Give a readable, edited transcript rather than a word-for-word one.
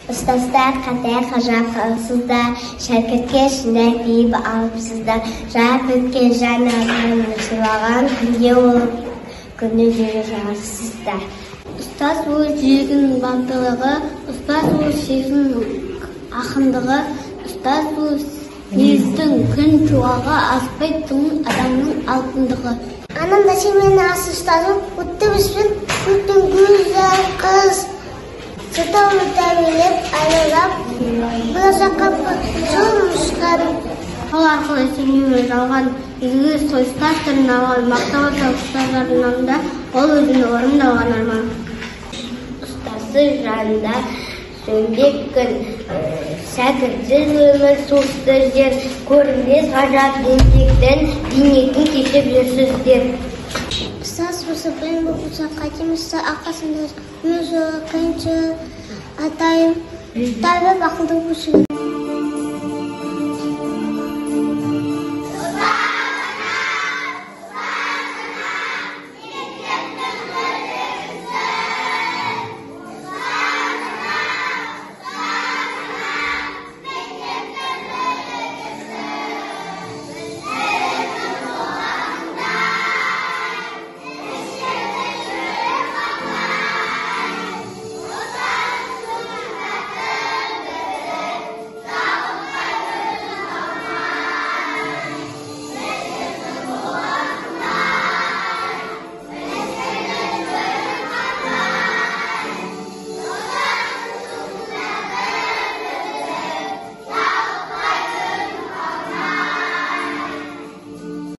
Ұстаздар қандай ғажап қылсыздар, шәкіртке шындай бейіп алыпсыздар. Жарап өткен жан азғанын сыйлаған күнге болып, күні жері жағасыздар. Ұстаз ол жүрегінің балтылығы, ұстаз ол сезімнің ақындығы, ұстаз ол ездің күн туағы, аспайтын адамның алтындығы. Анам да сен асы ұстазым, өтті біспен өттің güzel қыз. Sıtavı təbilib, əlirab, burası qapı, solmuşlarım. Ол арқылы сеніміз алған ізгі сойыстар түрін алған мақтауы ұстаздардың алдында ол өзін орындалған арман. Ұстасы жанында сөнбек күн, шәкіртсіз өмір соғысты жер, көрінбес ғажап еңбектің бейнетін кешіп жүрсіздер. Ұстаз осы білім оқуса қайтемізді ақасында өз қиыншы атайым тәлбіп ақылды өшін.